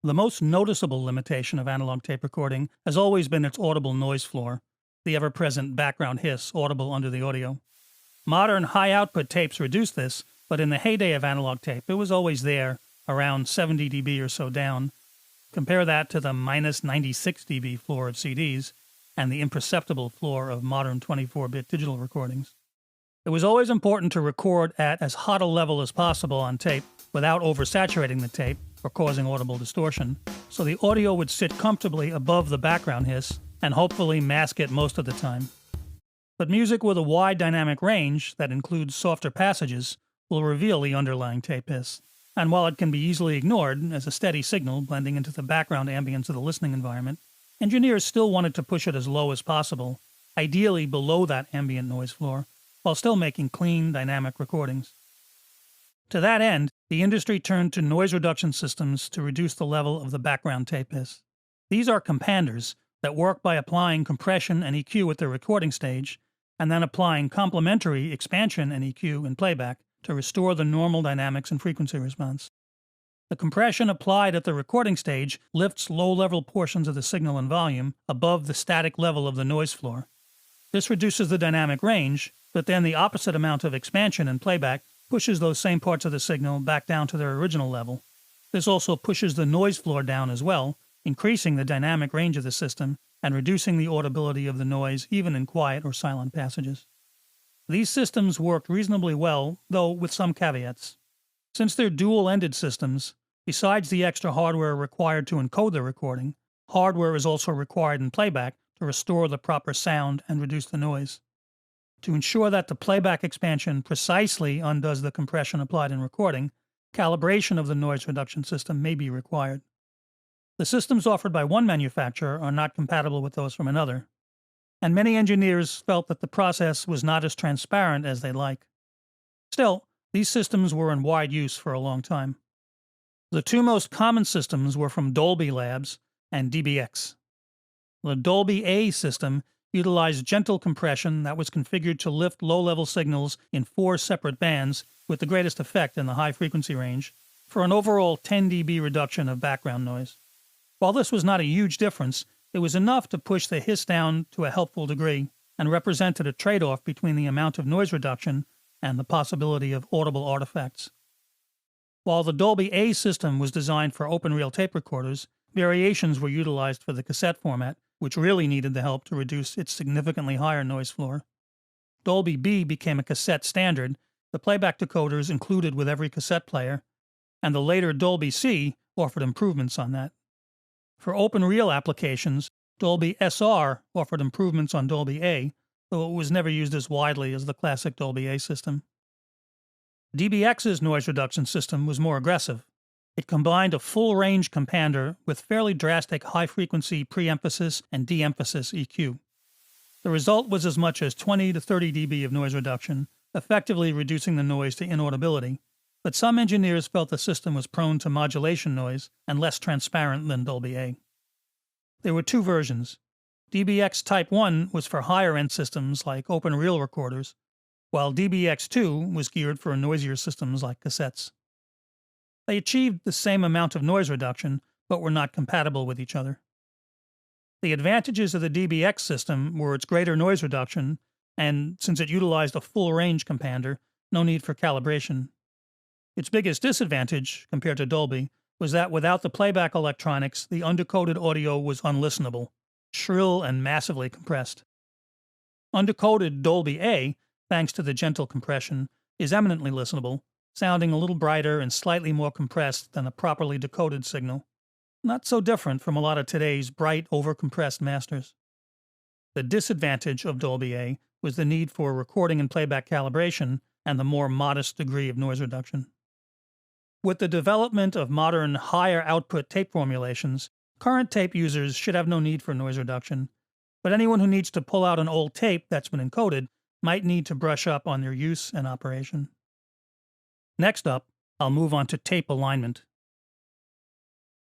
The most noticeable limitation of analog tape recording has always been its audible noise floor, the ever-present background hiss audible under the audio. Modern high-output tapes reduce this, but in the heyday of analog tape, it was always there, around 70 dB or so down. Compare that to the minus 96 dB floor of CDs and the imperceptible floor of modern 24-bit digital recordings. It was always important to record at as hot a level as possible on tape without oversaturating the tape or causing audible distortion, so the audio would sit comfortably above the background hiss and hopefully mask it most of the time. But music with a wide dynamic range that includes softer passages will reveal the underlying tape hiss, and while it can be easily ignored as a steady signal blending into the background ambience of the listening environment, engineers still wanted to push it as low as possible, ideally below that ambient noise floor, while still making clean, dynamic recordings. To that end, the industry turned to noise reduction systems to reduce the level of the background tape hiss. These are companders that work by applying compression and EQ at the recording stage, and then applying complementary expansion and EQ in playback to restore the normal dynamics and frequency response. The compression applied at the recording stage lifts low-level portions of the signal and volume above the static level of the noise floor. This reduces the dynamic range, but then the opposite amount of expansion in playback pushes those same parts of the signal back down to their original level. This also pushes the noise floor down as well, increasing the dynamic range of the system and reducing the audibility of the noise even in quiet or silent passages. These systems worked reasonably well, though with some caveats. Since they're dual-ended systems, besides the extra hardware required to encode the recording, hardware is also required in playback to restore the proper sound and reduce the noise. To ensure that the playback expansion precisely undoes the compression applied in recording, calibration of the noise reduction system may be required. The systems offered by one manufacturer are not compatible with those from another, and many engineers felt that the process was not as transparent as they'd like. Still, these systems were in wide use for a long time. The two most common systems were from Dolby Labs and DBX. The Dolby A system utilized gentle compression that was configured to lift low-level signals in 4 separate bands with the greatest effect in the high-frequency range for an overall 10 dB reduction of background noise. While this was not a huge difference, it was enough to push the hiss down to a helpful degree and represented a trade-off between the amount of noise reduction and the possibility of audible artifacts. While the Dolby A system was designed for open-reel tape recorders, variations were utilized for the cassette format, which really needed the help to reduce its significantly higher noise floor. Dolby B became a cassette standard, the playback decoders included with every cassette player, and the later Dolby C offered improvements on that. For open-reel applications, Dolby SR offered improvements on Dolby A, though it was never used as widely as the classic Dolby A system. DBX's noise reduction system was more aggressive. It combined a full-range compander with fairly drastic high-frequency pre-emphasis and de-emphasis EQ. The result was as much as 20 to 30 dB of noise reduction, effectively reducing the noise to inaudibility, but some engineers felt the system was prone to modulation noise and less transparent than Dolby A. There were two versions. DBX Type 1 was for higher-end systems like open-reel recorders, while DBX 2 was geared for noisier systems like cassettes. They achieved the same amount of noise reduction, but were not compatible with each other. The advantages of the DBX system were its greater noise reduction, and since it utilized a full-range compander, no need for calibration. Its biggest disadvantage, compared to Dolby, was that without the playback electronics, the undercoded audio was unlistenable, shrill and massively compressed. Undercoded Dolby A, thanks to the gentle compression, is eminently listenable, sounding a little brighter and slightly more compressed than a properly decoded signal. Not so different from a lot of today's bright, overcompressed masters. The disadvantage of Dolby A was the need for recording and playback calibration and the more modest degree of noise reduction. With the development of modern higher output tape formulations, current tape users should have no need for noise reduction, but anyone who needs to pull out an old tape that's been encoded might need to brush up on their use and operation. Next up, I'll move on to tape alignment.